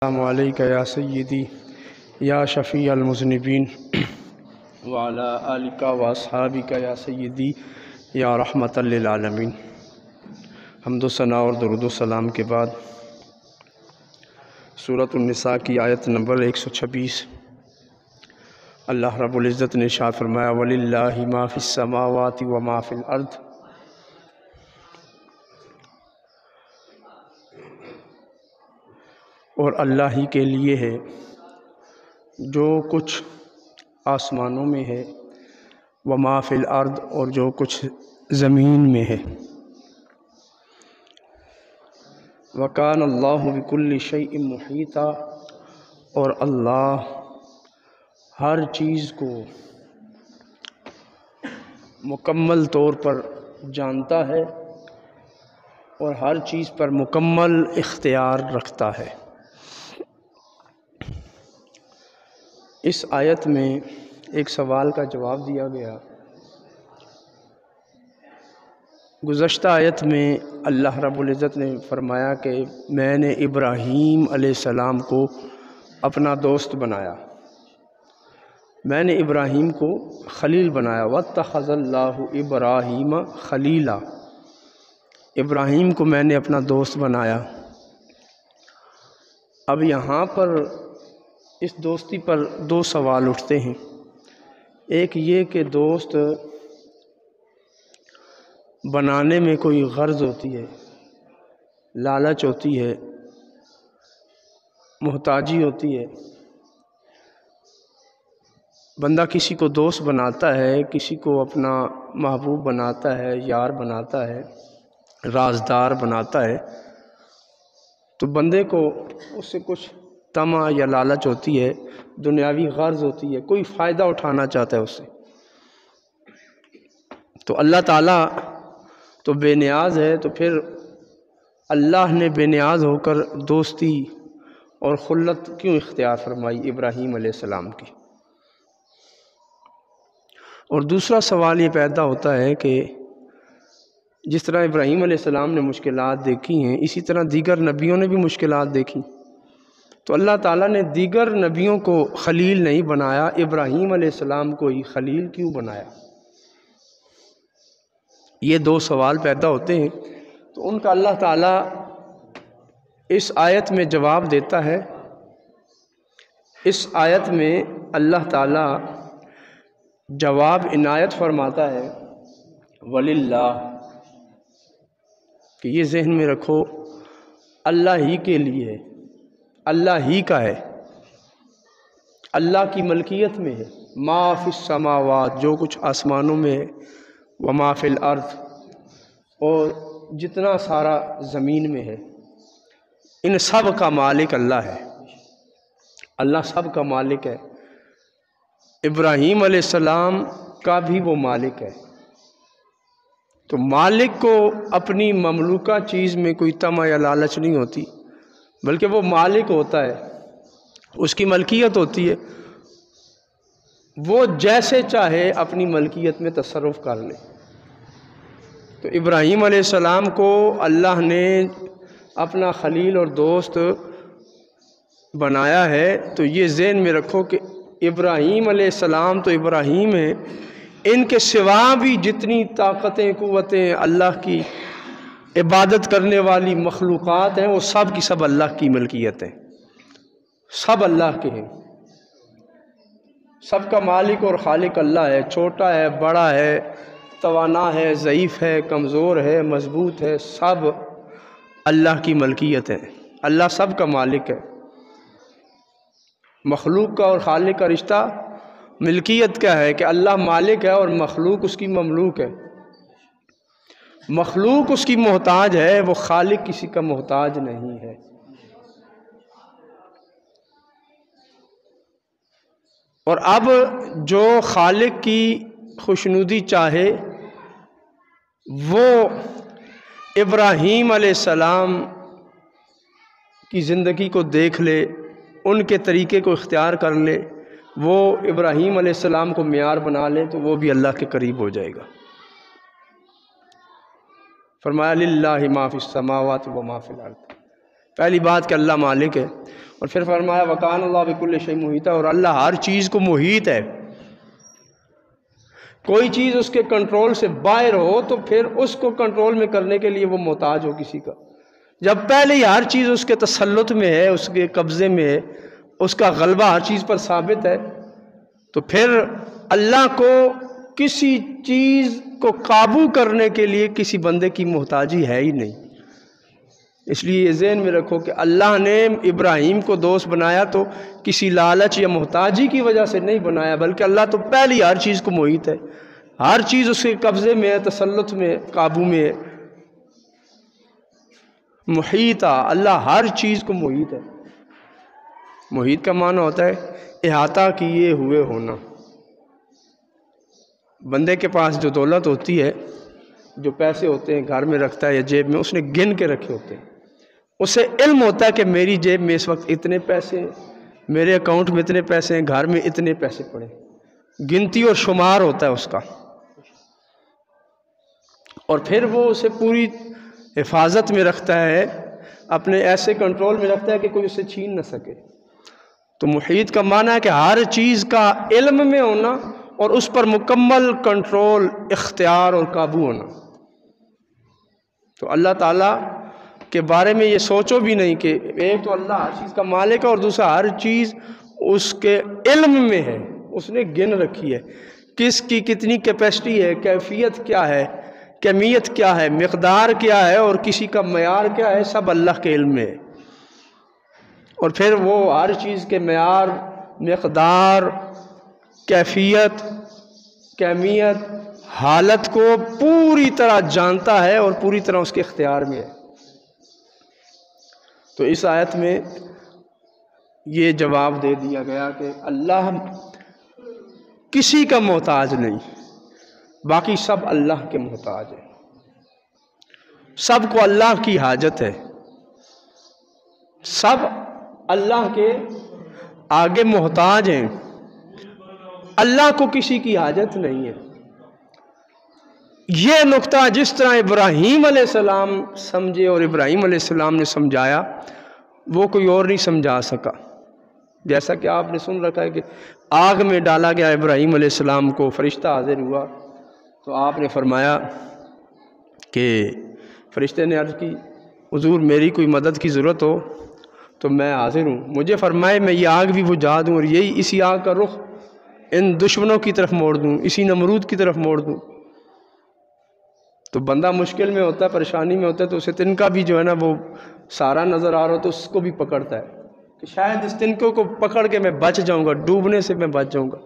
السلام علیکم یا سیدی یا شفیع المذنبین وعلی آلک و اصحابک یا سیدی یا رحمت للعالمین۔ حمد و ثنا اور درود و سلام کے بعد سورۃ النساء کی آیت نمبر 126 اللہ رب العزت نے ارشاد فرمایا وَلِلَّهِ مَا فِي السَّمَاوَاتِ وَمَا فِي الْأَرْضِ، اور اللہ ہی کے لیے ہے جو کچھ آسمانوں میں ہے، وما فی الارض، اور جو کچھ زمین میں ہے۔ وکان اللہ بکل شیء محیطا، اور اللہ ہر چیز کو مکمل طور پر جانتا ہے اور ہر چیز پر مکمل اختیار رکھتا ہے۔ اس آیت میں ایک سوال کا جواب دیا گیا۔ گزشتہ آیت میں اللہ رب العزت نے فرمایا کہ میں نے ابراہیم علیہ السلام کو اپنا دوست بنایا، میں نے ابراہیم کو خلیل بنایا۔ وَاتَّخَذَ اللَّهُ إِبْرَاهِيمَ خَلِيلًا، ابراہیم کو میں نے اپنا دوست بنایا۔ اب یہاں پر اس دوستی پر دو سوال اٹھتے ہیں۔ ایک یہ کہ دوست بنانے میں کوئی غرض ہوتی ہے، لالچ ہوتی ہے، محتاجی ہوتی ہے۔ بندہ کسی کو دوست بناتا ہے، کسی کو اپنا محبوب بناتا ہے، یار بناتا ہے، رازدار بناتا ہے، تو بندے کو اس سے کچھ طمع یا لالچ ہوتی ہے، دنیاوی غرض ہوتی ہے، کوئی فائدہ اٹھانا چاہتا ہے اس سے۔ تو اللہ تعالیٰ تو بے نیاز ہے، تو پھر اللہ نے بے نیاز ہو کر دوستی اور خلت کیوں اختیار فرمائی ابراہیم علیہ السلام کی؟ اور دوسرا سوال یہ پیدا ہوتا ہے کہ جس طرح ابراہیم علیہ السلام نے مشکلات دیکھی ہیں، اسی طرح دیگر نبیوں نے بھی مشکلات دیکھی، تو اللہ تعالیٰ نے دیگر نبیوں کو خلیل نہیں بنایا، ابراہیم علیہ السلام کو ہی خلیل کیوں بنایا؟ یہ دو سوال پیدا ہوتے ہیں، تو ان کا اللہ تعالیٰ اس آیت میں جواب دیتا ہے۔ اس آیت میں اللہ تعالیٰ جواب عنایت فرماتا ہے وَلِلَّهِ، کہ یہ ذہن میں رکھو اللہ ہی کے لیے ہے، اللہ ہی کا ہے، اللہ کی ملکیت میں ہے۔ ما فی السماوات، جو کچھ آسمانوں میں ہے، وما فی الارض، اور جتنا سارا زمین میں ہے، ان سب کا مالک اللہ ہے، اللہ سب کا مالک ہے۔ ابراہیم علیہ السلام کا بھی وہ مالک ہے۔ تو مالک کو اپنی مملوکہ چیز میں کوئی طمع یا لالچ نہیں ہوتی، بلکہ وہ مالک ہوتا ہے، اس کی ملکیت ہوتی ہے، وہ جیسے چاہے اپنی ملکیت میں تصرف کر لے۔ تو ابراہیم علیہ السلام کو اللہ نے اپنا خلیل اور دوست بنایا ہے، تو یہ ذہن میں رکھو کہ ابراہیم علیہ السلام تو ابراہیم ہیں، ان کے سوا بھی جتنی طاقتیں، قوتیں، اللہ کی عبادت کرنے والی مخلوقات ہیں، وہ سب کی سب اللہ کی ملکیت ہیں، سب اللہ کے ہیں۔ سب کا مالک اور خالق اللہ ہے، چھوٹا ہے، بڑا ہے، توانا ہے، ضعیف ہے، کمزور ہے، مضبوط ہے، سب اللہ کی ملکیت ہے، اللہ سب کا مالک ہے۔ مخلوق کا اور خالق کا رشتہ ملکیت کا ہے کہ اللہ مالک ہے اور مخلوق اس کی مملوک ہے۔ مخلوق اس کی محتاج ہے، وہ خالق کسی کا محتاج نہیں ہے۔ اور اب جو خالق کی خوشنودی چاہے وہ ابراہیم علیہ السلام کی زندگی کو دیکھ لے، ان کے طریقے کو اختیار کر لے، وہ ابراہیم علیہ السلام کو معیار بنا لے، تو وہ بھی اللہ کے قریب ہو جائے گا۔ فرمایا للہ ما فی السماوات وما فی الارض، پہلی بات کہ اللہ مالک ہے، اور پھر فرمایا وکان اللہ بکل شیء محیطا، اور اللہ ہر چیز کو محیط ہے۔ کوئی چیز اس کے کنٹرول سے باہر ہو تو پھر اس کو کنٹرول میں کرنے کے لیے وہ محتاج ہو کسی کا۔ جب پہلے ہی ہر چیز اس کے تسلط میں ہے، اس کے قبضے میں ہے، اس کا غلبہ ہر چیز پر ثابت ہے، تو پھر اللہ کو کسی چیز کو قابو کرنے کے لیے کسی بندے کی محتاجی ہے ہی نہیں۔ اس لیے یہ ذہن میں رکھو کہ اللہ نے ابراہیم کو دوست بنایا تو کسی لالچ یا محتاجی کی وجہ سے نہیں بنایا، بلکہ اللہ تو پہلی ہر چیز کو محیط ہے، ہر چیز اس کے قبضے میں ہے، تسلط میں، قابو میں ہے۔ محیطہ، اللہ ہر چیز کو محیط ہے۔ محیط کا معنی ہوتا ہے احاطہ کیے ہوئے ہونا۔ بندے کے پاس جو دولت ہوتی ہے، جو پیسے ہوتے ہیں گھر میں رکھتا ہے یا جیب میں، اس نے گن کے رکھے ہوتے ہیں، اسے علم ہوتا ہے کہ میری جیب میں اس وقت اتنے پیسے ہیں، میرے اکاؤنٹ میں اتنے پیسے ہیں، گھر میں اتنے پیسے پڑے، گنتی اور شمار ہوتا ہے اس کا، اور پھر وہ اسے پوری حفاظت میں رکھتا ہے، اپنے ایسے کنٹرول میں رکھتا ہے کہ کوئی اسے چھین نہ سکے۔ تو محیط کا معنی ہے کہ ہر چیز کا علم میں ہونا اور اس پر مکمل کنٹرول، اختیار اور قابو ہونا۔ تو اللہ تعالیٰ کے بارے میں یہ سوچو بھی نہیں کہ ایک تو اللہ ہر چیز کا مالک ہے اور دوسرا ہر چیز اس کے علم میں ہے، اس نے گن رکھی ہے، کس کی کتنی کیپیسٹی ہے، کیفیت کیا ہے، کمیت کیا ہے، مقدار کیا ہے، اور کسی کا معیار کیا ہے، سب اللہ کے علم میں ہے۔ اور پھر وہ ہر چیز کے معیار، مقدار، کیفیت، کمیت، حالت کو پوری طرح جانتا ہے اور پوری طرح اس کے اختیار میں ہے۔ تو اس آیت میں یہ جواب دے دیا گیا کہ اللہ کسی کا محتاج نہیں، باقی سب اللہ کے محتاج ہیں، سب کو اللہ کی حاجت ہے، سب اللہ کے آگے محتاج ہیں، اللہ کو کسی کی حاجت نہیں ہے۔ یہ نقطہ جس طرح ابراہیم علیہ السلام سمجھے اور ابراہیم علیہ السلام نے سمجھایا، وہ کوئی اور نہیں سمجھا سکا۔ جیسا کہ آپ نے سن رکھا ہے کہ آگ میں ڈالا گیا ابراہیم علیہ السلام کو، فرشتہ حاضر ہوا تو آپ نے فرمایا کہ فرشتے نے عرض کی حضور میری کوئی مدد کی ضرورت ہو تو میں حاضر ہوں، مجھے فرمائے میں یہ آگ بھی بجھا دوں اور یہی اسی آگ کا رخ ان دشمنوں کی طرف موڑ دوں، اسی نمرود کی طرف موڑ دوں۔ تو بندہ مشکل میں ہوتا ہے، پریشانی میں ہوتا ہے، تو اسے تنکا بھی جو ہے نا وہ سارا نظر آ رہا ہو تو اس کو بھی پکڑتا ہے کہ شاید اس تنکوں کو پکڑ کے میں بچ جاؤں گا، ڈوبنے سے میں بچ جاؤں گا۔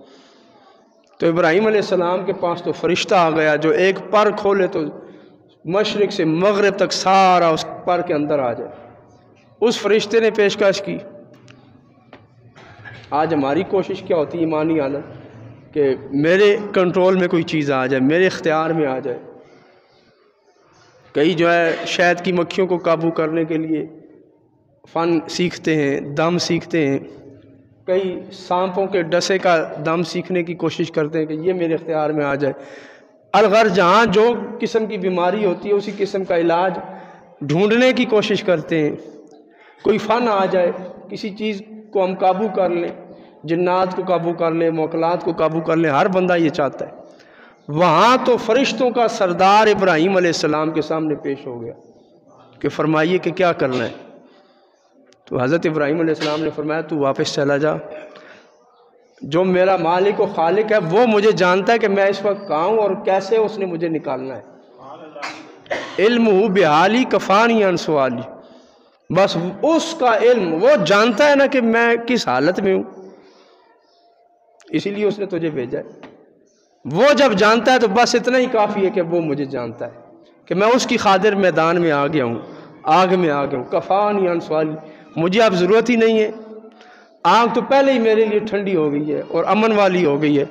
تو ابراہیم علیہ السلام کے پاس تو فرشتہ آ گیا جو ایک پر کھولے تو مشرق سے مغرب تک سارا اس پر کے اندر آ جائے۔ اس فرشتے نے پیشکش کی۔ آج ہماری کوشش کیا ہوتی ہے ایمانی حالت کہ میرے کنٹرول میں کوئی چیز آ جائے، میرے اختیار میں آ جائے۔ کئی جو ہے شہد کی مکھیوں کو قابو کرنے کے لیے فن سیکھتے ہیں، دم سیکھتے ہیں، کئی سانپوں کے ڈسے کا دم سیکھنے کی کوشش کرتے ہیں کہ یہ میرے اختیار میں آ جائے۔ الغرض جہاں جو قسم کی بیماری ہوتی ہے اسی قسم کا علاج ڈھونڈنے کی کوشش کرتے ہیں۔ کوئی فن آ جائے، کسی چیز کو ہم قابو کر لیں، جنات کو قابو کر لیں، موکلات کو قابو کر لیں، ہر بندہ یہ چاہتا ہے۔ وہاں تو فرشتوں کا سردار ابراہیم علیہ السلام کے سامنے پیش ہو گیا کہ فرمائیے کہ کیا کرنا ہے۔ تو حضرت ابراہیم علیہ السلام نے فرمایا تو واپس چلا جا، جو میرا مالک و خالق ہے وہ مجھے جانتا ہے کہ میں اس وقت کہاں ہوں اور کیسے اس نے مجھے نکالنا ہے۔ علم ہو بحالی کفانی عن سوالی، بس اس کا علم، وہ جانتا ہے نا کہ میں کس حالت میں ہوں، اسی لیے اس نے تجھے بھیجا ہے۔ وہ جب جانتا ہے تو بس اتنا ہی کافی ہے کہ وہ مجھے جانتا ہے کہ میں اس کی خاطر میدان میں آ گیا ہوں، آگ میں آ گیا ہوں۔ کفانی عن سوالی، مجھے اب ضرورت ہی نہیں ہے، آگ تو پہلے ہی میرے لیے ٹھنڈی ہو گئی ہے اور امن والی ہو گئی ہے۔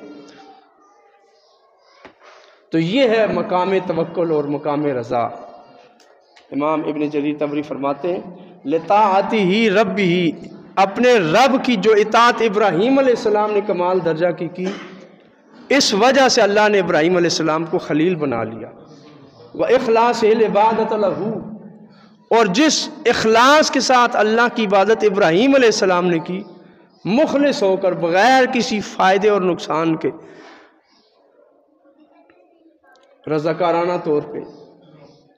تو یہ ہے مقام توکل اور مقام رضا۔ امام ابن جریر طبری فرماتے ہیں لطاعتہ ربہ، اپنے رب کی جو اطاعت ابراہیم علیہ السلام نے کمال درجہ کی اس وجہ سے اللہ نے ابراہیم علیہ السلام کو خلیل بنا لیا۔ وَإِخْلَاصِ الْعِبَادَةَ لَهُ، اور جس اخلاص کے ساتھ اللہ کی عبادت ابراہیم علیہ السلام نے کی، مخلص ہو کر بغیر کسی فائدے اور نقصان کے، رضاکارانہ طور پہ،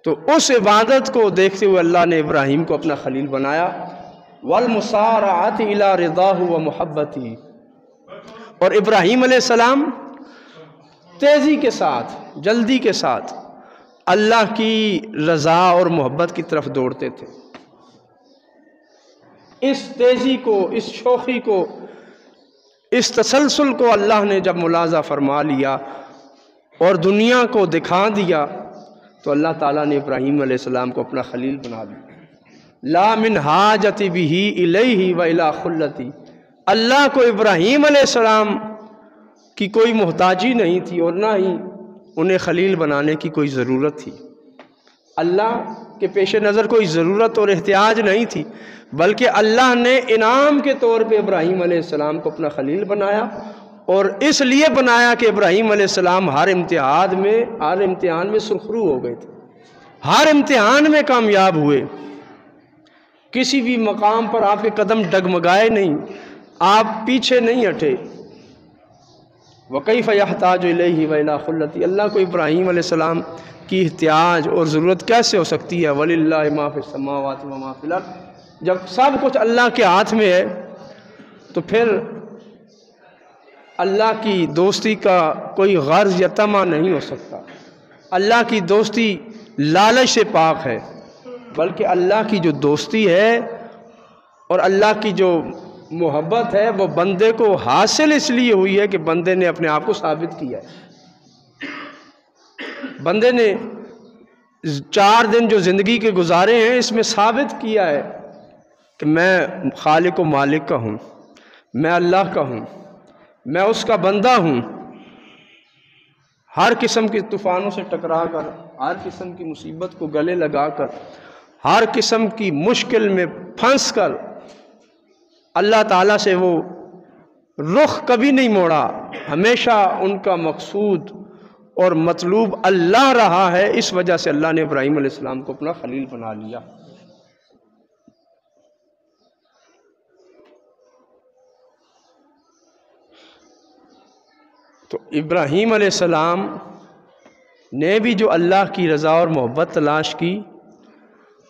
تو اس عبادت کو دیکھتے ہوئے اللہ نے ابراہیم کو اپنا خلیل بنایا۔ والمسارعۃ الی رضاہ و محبتہ، اور ابراہیم علیہ السلام تیزی کے ساتھ، جلدی کے ساتھ اللہ کی رضا اور محبت کی طرف دوڑتے تھے۔ اس تیزی کو، اس شوخی کو، اس تسلسل کو اللہ نے جب ملاحظہ فرما لیا اور دنیا کو دکھا دیا تو اللہ تعالیٰ نے ابراہیم علیہ السلام کو اپنا خلیل بنا دیا۔ لا من حاجت بہ الیہ و الی خلتی، اللہ کو ابراہیم علیہ السلام کی کوئی محتاجی نہیں تھی اور نہ ہی انہیں خلیل بنانے کی کوئی ضرورت تھی۔ اللہ کے پیش نظر کوئی ضرورت اور احتیاج نہیں تھی، بلکہ اللہ نے انعام کے طور پہ ابراہیم علیہ السلام کو اپنا خلیل بنایا، اور اس لیے بنایا کہ ابراہیم علیہ السلام ہر امتحان میں سرخرو ہو گئے تھے، ہر امتحان میں کامیاب ہوئے، کسی بھی مقام پر آپ کے قدم ڈگمگائے نہیں، آپ پیچھے نہیں ہٹے۔ وَكَيْفَ يَحْتَاجُ إِلَيْهِ وَإِلَىٰ خُلَّتِهِ، اللہ کو ابراہیم علیہ السلام کی احتیاج اور ضرورت کیسے ہو سکتی ہے؟ وَلِلَّهِ مَا فِي السَّمَاوَاتِ وَمَا فِي الْأَرْضِ، جب سب کچھ اللہ کے ہاتھ میں ہے تو پھر اللہ کی دوستی کا کوئی غرض یا طمع نہیں ہو سکتا۔ اللہ کی دوستی لالچ سے پاک ہے، بلکہ اللہ کی جو دوستی ہے اور اللہ کی جو محبت ہے وہ بندے کو حاصل اس لیے ہوئی ہے کہ بندے نے اپنے آپ کو ثابت کیا ہے۔ بندے نے 4 دن جو زندگی کے گزارے ہیں اس میں ثابت کیا ہے کہ میں خالق و مالک کا ہوں، میں اللہ کا ہوں، میں اس کا بندہ ہوں۔ ہر قسم کے طوفانوں سے ٹکرا کر، ہر قسم کی مصیبت کو گلے لگا کر، ہر قسم کی مشکل میں پھنس کر اللہ تعالیٰ سے وہ رخ کبھی نہیں موڑا، ہمیشہ ان کا مقصود اور مطلوب اللہ رہا ہے۔ اس وجہ سے اللہ نے ابراہیم علیہ السلام کو اپنا خلیل بنا لیا۔ تو ابراہیم علیہ السلام نے بھی جو اللہ کی رضا اور محبت تلاش کی،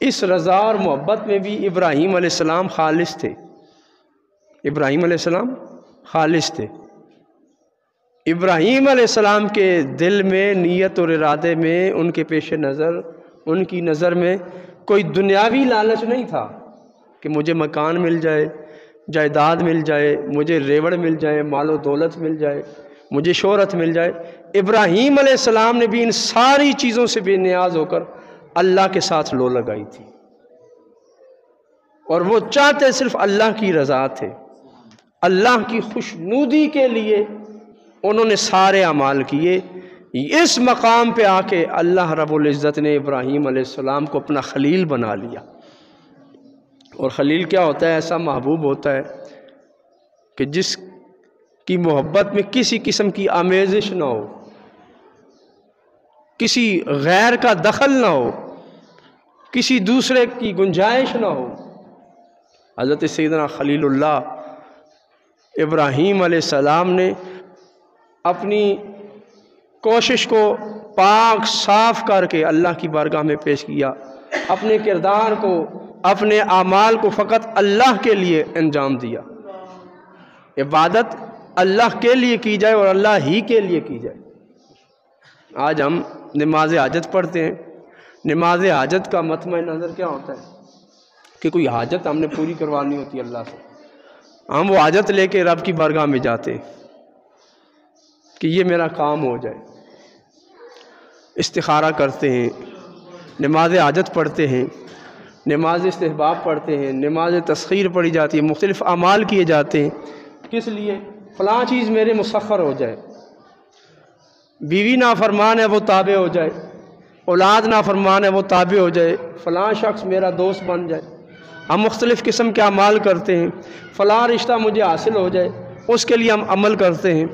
اس رضا اور محبت میں بھی ابراہیم علیہ السلام خالص تھے۔ ابراہیم علیہ السلام خالص تھے۔ ابراہیم علیہ السلام کے دل میں، نیت اور ارادے میں، ان کے پیش نظر، ان کی نظر میں کوئی دنیاوی لالچ نہیں تھا کہ مجھے مکان مل جائے، جائیداد مل جائے، مجھے ریوڑ مل جائے، مال و دولت مل جائے، مجھے شہرت مل جائے۔ ابراہیم علیہ السلام نے بھی ان ساری چیزوں سے بے نیاز ہو کر اللہ کے ساتھ لو لگائی تھی، اور وہ چاہتے صرف اللہ کی رضا تھے۔ اللہ کی خوشنودی کے لیے انہوں نے سارے اعمال کیے۔ اس مقام پہ آ کے اللہ رب العزت نے ابراہیم علیہ السلام کو اپنا خلیل بنا لیا۔ اور خلیل کیا ہوتا ہے؟ ایسا محبوب ہوتا ہے کہ جس کی محبت میں کسی قسم کی آمیزش نہ ہو، کسی غیر کا دخل نہ ہو، کسی دوسرے کی گنجائش نہ ہو۔ حضرت سیدنا خلیل اللہ ابراہیم علیہ السلام نے اپنی کوشش کو پاک صاف کر کے اللہ کی بارگاہ میں پیش کیا، اپنے کردار کو، اپنے اعمال کو فقط اللہ کے لیے انجام دیا۔ عبادت اللہ کے لیے کی جائے اور اللہ ہی کے لیے کی جائے۔ آج ہم نماز حاجت پڑھتے ہیں، نماز حاجت کا مطمع نظر کیا ہوتا ہے کہ کوئی حاجت ہم نے پوری کروانی ہوتی ہے اللہ سے، ہم وہ حاجت لے کے رب کی بارگاہ میں جاتے ہیں کہ یہ میرا کام ہو جائے۔ استخارہ کرتے ہیں، نماز حاجت پڑھتے ہیں، نماز استحباب پڑھتے ہیں، نماز تسخیر پڑھی جاتی ہے، مختلف اعمال کیے جاتے ہیں۔ کس لیے؟ فلاں چیز میرے مسخر ہو جائے، بیوی نافرمان ہے وہ تابع ہو جائے، اولاد نافرمان ہے وہ تابع ہو جائے، فلاں شخص میرا دوست بن جائے۔ ہم مختلف قسم کے اعمال کرتے ہیں، فلاں رشتہ مجھے حاصل ہو جائے، اس کے لیے ہم عمل کرتے ہیں۔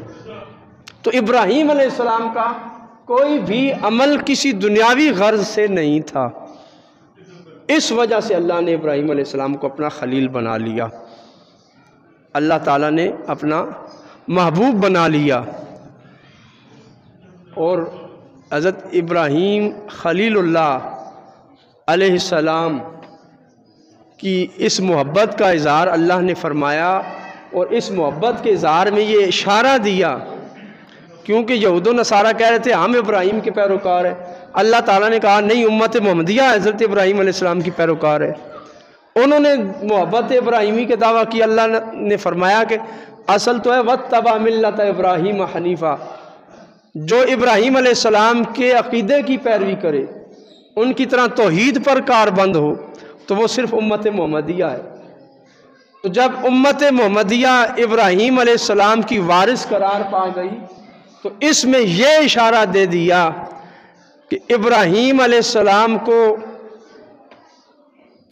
تو ابراہیم علیہ السلام کا کوئی بھی عمل کسی دنیاوی غرض سے نہیں تھا، اس وجہ سے اللہ نے ابراہیم علیہ السلام کو اپنا خلیل بنا لیا، اللہ تعالیٰ نے اپنا محبوب بنا لیا۔ اور حضرت ابراہیم خلیل اللہ علیہ السلام کی اس محبت کا اظہار اللہ نے فرمایا، اور اس محبت کے اظہار میں یہ اشارہ دیا، کیونکہ یہود و نصارہ کہہ رہے تھے ہم ابراہیم کے پیروکار ہیں، اللہ تعالیٰ نے کہا نہیں، امت محمدیہ حضرت ابراہیم علیہ السلام کی پیروکار ہے۔ انہوں نے محبت ابراہیمی کے دعویٰ کی، اللہ نے فرمایا کہ اصل تو ہے وَاتَّبَعَ مِلَّةَ ابراہیم حنیفا، جو ابراہیم علیہ السلام کے عقیدے کی پیروی کرے، ان کی طرح توحید پر کار بند ہو، تو وہ صرف امت محمدیہ ہے۔ تو جب امت محمدیہ ابراہیم علیہ السلام کی وارث قرار پا گئی تو اس میں یہ اشارہ دے دیا کہ ابراہیم علیہ السلام کو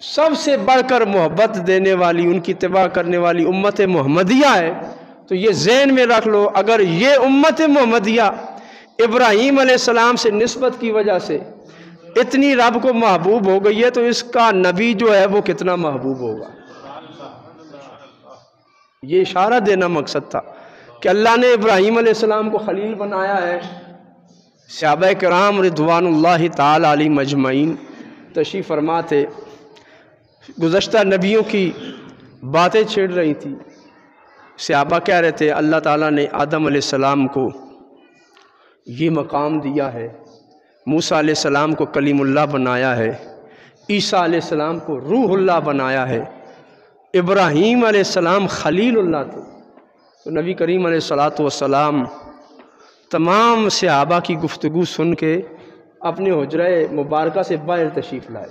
سب سے بڑھ کر محبت دینے والی، ان کی اتباع کرنے والی امت محمدیہ ہے۔ تو یہ ذہن میں رکھ لو، اگر یہ امت محمدیہ ابراہیم علیہ السلام سے نسبت کی وجہ سے اتنی رب کو محبوب ہو گئی ہے، تو اس کا نبی جو ہے وہ کتنا محبوب ہوگا۔ یہ اشارہ دینا مقصد تھا کہ اللہ نے ابراہیم علیہ السلام کو خلیل بنایا ہے۔ صحابہ کرام رضوان اللہ تعالی علیہم اجمعین تشریف فرما تھے، گزشتہ نبیوں کی باتیں چھڑ رہی تھی۔ صحابہ کہہ رہے تھے اللہ تعالیٰ نے آدم علیہ السلام کو یہ مقام دیا ہے، موسیٰ علیہ السلام کو کلیم اللہ بنایا ہے، عیسیٰ علیہ السلام کو روح اللہ بنایا ہے، ابراہیم علیہ السلام خلیل اللہ تھے۔ تو نبی کریم علیہ السلام تمام صحابہ کی گفتگو سن کے اپنے حجرہ مبارکہ سے باہر تشریف لائے،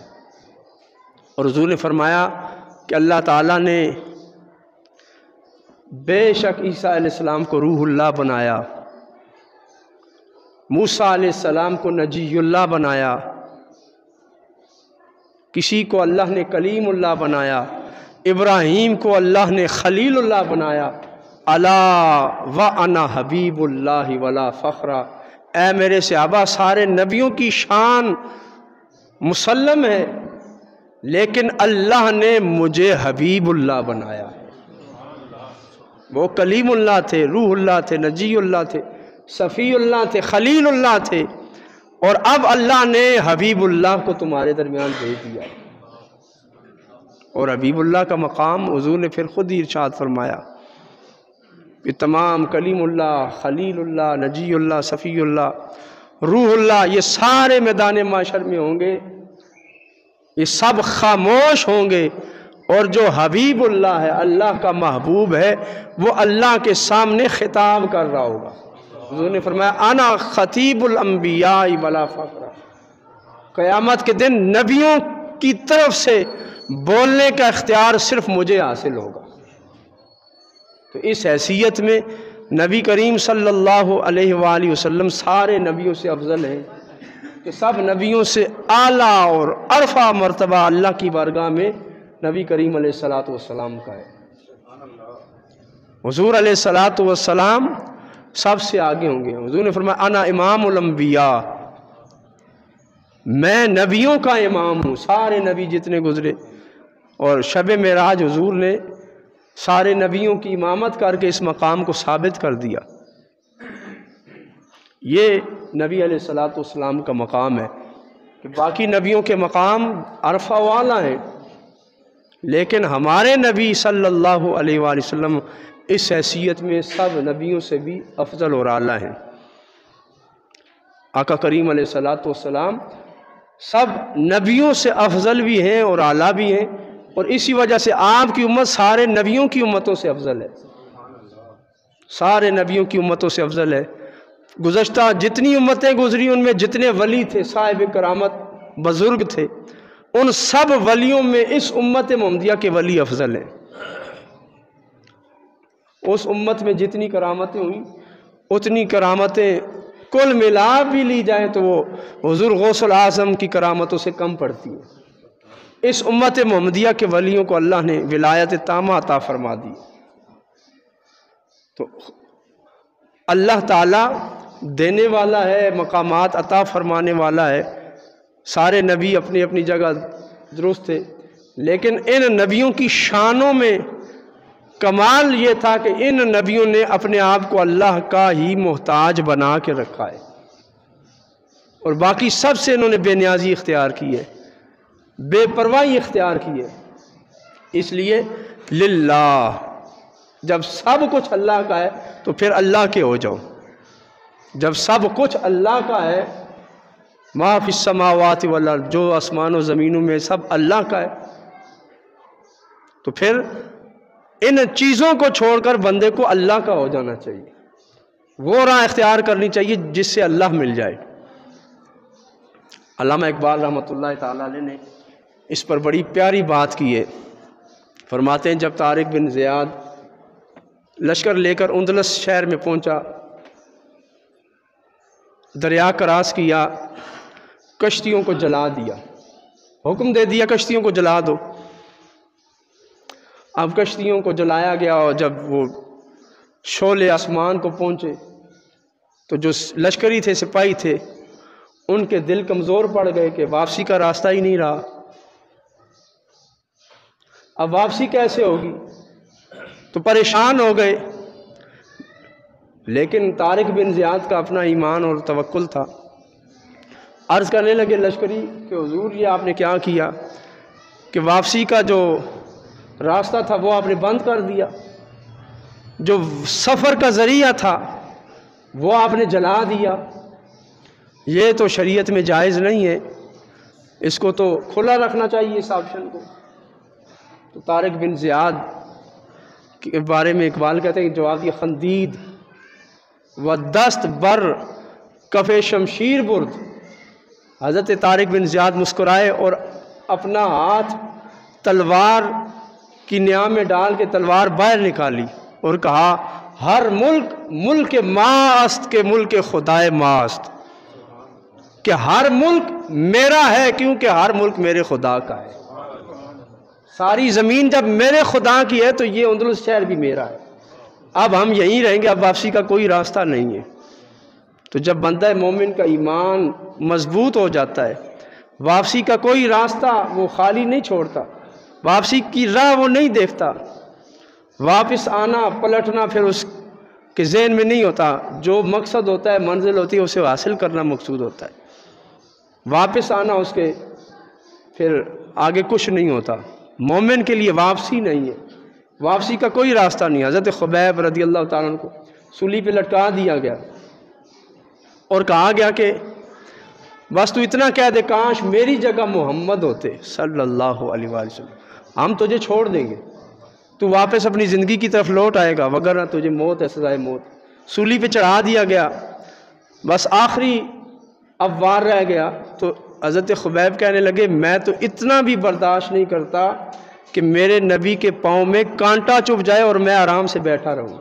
اور حضور نے فرمایا کہ اللہ تعالیٰ نے بے شک عیسیٰ علیہ السلام کو روح اللہ بنایا، موسیٰ علیہ السلام کو نجی اللہ بنایا، کسی کو اللہ نے کلیم اللہ بنایا، ابراہیم کو اللہ نے خلیل اللہ بنایا۔ الا وانا حبیب اللہ ولا فخر، اے میرے صحابہ سارے نبیوں کی شان مسلم ہے، لیکن اللہ نے مجھے حبیب اللہ بنایا ہے۔ وہ کلیم اللہ تھے، روح اللہ تھے، نجی اللہ تھے، صفی اللہ تھے، خلیل اللہ تھے، اور اب اللہ نے حبیب اللہ کو تمہارے درمیان بھیج دیا۔ اور حبیب اللہ کا مقام حضور نے پھر خود ہی ارشاد فرمایا کہ تمام کلیم اللہ، خلیل اللہ، نجی اللہ، صفی اللہ، روح اللہ، یہ سارے میدان معاشر میں ہوں گے، یہ سب خاموش ہوں گے، اور جو حبیب اللہ ہے، اللہ کا محبوب ہے، وہ اللہ کے سامنے خطاب کر رہا ہوگا۔ حضور نے فرمایا انا خطیب الانبیاء ولا فخر، قیامت کے دن نبیوں کی طرف سے بولنے کا اختیار صرف مجھے حاصل ہوگا۔ تو اس حیثیت میں نبی کریم صلی اللہ علیہ وآلہ وسلم سارے نبیوں سے افضل ہیں، کہ سب نبیوں سے اعلیٰ اور عرفہ مرتبہ اللہ کی بارگاہ میں نبی کریم علیہ السلام کا ہے۔ حضور علیہ السلام سب سے آگے ہوں گے۔ حضور نے فرمایا انا امام الانبیاء، میں نبیوں کا امام ہوں، سارے نبی جتنے گزرے، اور شب معراج حضور نے سارے نبیوں کی امامت کر کے اس مقام کو ثابت کر دیا۔ یہ نبی علیہ السلام کا مقام ہے کہ باقی نبیوں کے مقام عرفہ والا ہیں، لیکن ہمارے نبی صلی اللہ علیہ وآلہ وسلم اس حیثیت میں سب نبیوں سے بھی افضل اور اعلیٰ ہیں۔ آقا کریم علیہ السلام سب نبیوں سے افضل بھی ہیں اور اعلیٰ بھی ہیں، اور اسی وجہ سے آپ کی امت سارے نبیوں کی امتوں سے افضل ہے، سارے نبیوں کی امتوں سے افضل ہے۔ گزشتہ جتنی امتیں گزری ان میں جتنے ولی تھے، صاحب کرامت بزرگ تھے، ان سب ولیوں میں اس امت محمدیہ کے ولی افضل ہیں۔ اس امت میں جتنی کرامتیں ہوئیں اتنی کرامتیں کل ملا بھی لی جائیں تو وہ حضور غوث الاعظم کی کرامتوں سے کم پڑتی ہیں۔ اس امت محمدیہ کے ولیوں کو اللہ نے ولایت تامہ عطا فرما دی۔ تو اللہ تعالیٰ دینے والا ہے، مقامات عطا فرمانے والا ہے۔ سارے نبی اپنی اپنی جگہ درست تھے، لیکن ان نبیوں کی شانوں میں کمال یہ تھا کہ ان نبیوں نے اپنے آپ کو اللہ کا ہی محتاج بنا کے رکھا ہے، اور باقی سب سے انہوں نے بے نیازی اختیار کی ہے، بے پرواہی اختیار کی ہے۔ اس لیے للہ، جب سب کچھ اللہ کا ہے تو پھر اللہ کے ہو جاؤ۔ جب سب کچھ اللہ کا ہے، ما فی السماوات والارض، جو آسمان و زمینوں میں سب اللہ کا ہے، تو پھر ان چیزوں کو چھوڑ کر بندے کو اللہ کا ہو جانا چاہیے، وہ راہ اختیار کرنی چاہیے جس سے اللہ مل جائے۔ علامہ اقبال رحمۃ اللہ تعالیٰ علیہ نے اس پر بڑی پیاری بات کی ہے۔ فرماتے ہیں جب طارق بن زیاد لشکر لے کر اندلس شہر میں پہنچا، دریا کراس کیا، کشتیوں کو جلا دیا، حکم دے دیا کشتیوں کو جلا دو۔ اب کشتیوں کو جلایا گیا، اور جب وہ شعلے آسمان کو پہنچے تو جو لشکری تھے، سپاہی تھے، ان کے دل کمزور پڑ گئے کہ واپسی کا راستہ ہی نہیں رہا، اب واپسی کیسے ہوگی؟ تو پریشان ہو گئے۔ لیکن طارق بن زیاد کا اپنا ایمان اور توکل تھا، عرض کرنے لگے لشکری کہ حضور یہ آپ نے کیا کیا کہ واپسی کا جو راستہ تھا وہ آپ نے بند کر دیا، جو سفر کا ذریعہ تھا وہ آپ نے جلا دیا، یہ تو شریعت میں جائز نہیں ہے، اس کو تو کھلا رکھنا چاہیے اس آپشن کو۔ تو طارق بن زیاد کے بارے میں اقبال کہتے ہیں کہ جواب دیا خندید و دست بر کف شمشیر برد۔ حضرت طارق بن زیاد مسکرائے اور اپنا ہاتھ تلوار کی نیا میں ڈال کے تلوار باہر نکالی اور کہا ہر ملک ملک ماست کے ملک خدائے ماست، کہ ہر ملک میرا ہے کیونکہ ہر ملک میرے خدا کا ہے۔ ساری زمین جب میرے خدا کی ہے تو یہ اندلس شہر بھی میرا ہے، اب ہم یہیں رہیں گے، اب واپسی کا کوئی راستہ نہیں ہے۔ تو جب بندہ مومن کا ایمان مضبوط ہو جاتا ہے، واپسی کا کوئی راستہ وہ خالی نہیں چھوڑتا، واپسی کی راہ وہ نہیں دیکھتا، واپس آنا پلٹنا پھر اس کے ذہن میں نہیں ہوتا، جو مقصد ہوتا ہے، منزل ہوتی ہے، اسے حاصل کرنا مقصود ہوتا ہے، واپس آنا اس کے پھر آگے کچھ نہیں ہوتا۔ مومن کے لیے واپسی نہیں ہے، واپسی کا کوئی راستہ نہیں۔ حضرت خبیب رضی اللہ تعالیٰ عنہ کو سولی پہ لٹکا دیا گیا اور کہا گیا کہ بس تو اتنا کہہ دے کاش میری جگہ محمد ہوتے صلی اللہ علیہ وآلہ وسلم، ہم تجھے چھوڑ دیں گے، تو واپس اپنی زندگی کی طرف لوٹ آئے گا، وگرنہ تجھے موت ہے، سزائے موت۔ سولی پہ چڑھا دیا گیا، بس آخری اب وار رہ گیا تو حضرت خبیب کہنے لگے میں تو اتنا بھی برداشت نہیں کرتا کہ میرے نبی کے پاؤں میں کانٹا چبھ جائے اور میں آرام سے بیٹھا رہوں۔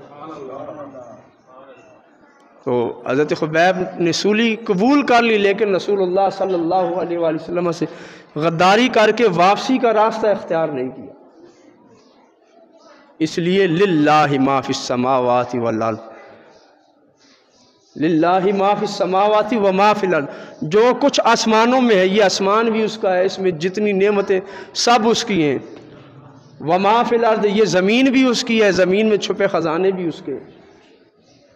تو حضرت خبیب نے سولی قبول کر لی، لیکن رسول اللہ صلی اللہ علیہ وآلہ وسلم سے غداری کر کے واپسی کا راستہ اختیار نہیں کیا۔ اس لیے للہ ما فی السماوات والارض، للہ ما فی السماوات و ما فی الارض، جو کچھ آسمانوں میں ہے یہ آسمان بھی اس کا ہے، اس میں جتنی نعمتیں سب اس کی ہیں، وما فی الارض یہ زمین بھی اس کی ہے، زمین میں چھپے خزانے بھی اس کے،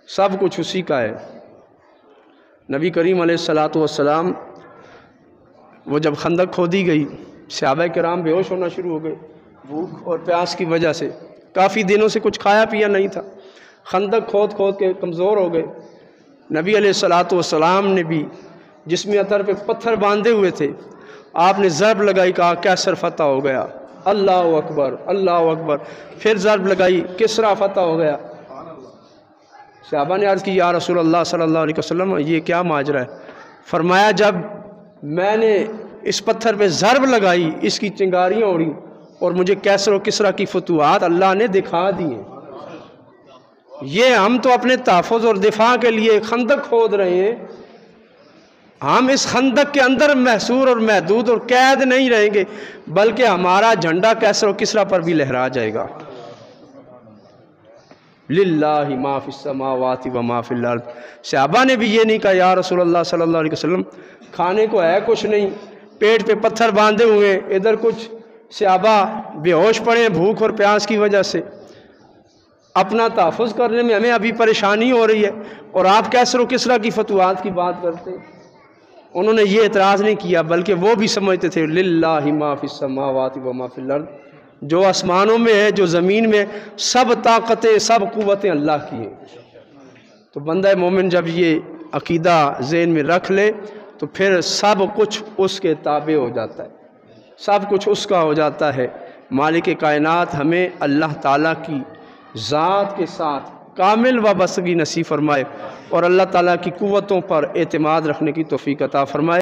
سب کچھ اسی کا ہے۔ نبی کریم علیہ الصلاۃ والسلام وہ جب خندق کھودی گئی، صحابہ کرام بے ہوش ہونا شروع ہو گئے بھوک اور پیاس کی وجہ سے، کافی دنوں سے کچھ کھایا پیا نہیں تھا، خندق کھود کھود کے کمزور ہو گئے۔ نبی علیہ الصلاۃ والسلام نے بھی جسم اطہر پہ پتھر باندھے ہوئے تھے، آپ نے ضرب لگائی، کہا کیسر فتح ہو گیا، اللہ اکبر اللہ اکبر، پھر ضرب لگائی، کسرا فتح ہو گیا۔ صحابہ نے عرض کی یا رسول اللہ صلی اللہ علیہ وسلم یہ کیا ماجرا ہے؟ فرمایا جب میں نے اس پتھر پہ ضرب لگائی، اس کی چنگاریاں اڑی اور مجھے کیسر و کسرا کی فتوحات اللہ نے دکھا دی ہیں۔ یہ ہم تو اپنے تحفظ اور دفاع کے لیے خندق کھود رہے ہیں، ہم اس خندق کے اندر محصور اور محدود اور قید نہیں رہیں گے، بلکہ ہمارا جھنڈا کیسر و کسرا پر بھی لہرا جائے گا۔ للہ ما فی السماوات و ما فی الارض۔ صحابہ نے بھی یہ نہیں کہا یا رسول اللہ صلی اللہ علیہ وسلم کھانے کو ہے کچھ نہیں، پیٹ پہ پتھر باندھے ہوئے، ادھر کچھ صحابہ بے ہوش پڑے ہیں بھوک اور پیاس کی وجہ سے، اپنا تحفظ کرنے میں ہمیں ابھی پریشانی ہو رہی ہے، اور آپ کیسر و کسریٰ کی فتوحات کی بات کرتے ہیں۔ انہوں نے یہ اعتراض نہیں کیا، بلکہ وہ بھی سمجھتے تھے للہ ما فی السماوات و ما فی الارض، جو آسمانوں میں ہے جو زمین میں، سب طاقتیں سب قوتیں اللہ کی ہیں۔ تو بندہ مومن جب یہ عقیدہ ذہن میں رکھ لے تو پھر سب کچھ اس کے تابع ہو جاتا ہے، سب کچھ اس کا ہو جاتا ہے۔ مالک کائنات ہمیں اللہ تعالیٰ کی ذات کے ساتھ کامل وابستگی نصیب فرمائے، اور اللہ تعالیٰ کی قوتوں پر اعتماد رکھنے کی توفیق عطا فرمائے۔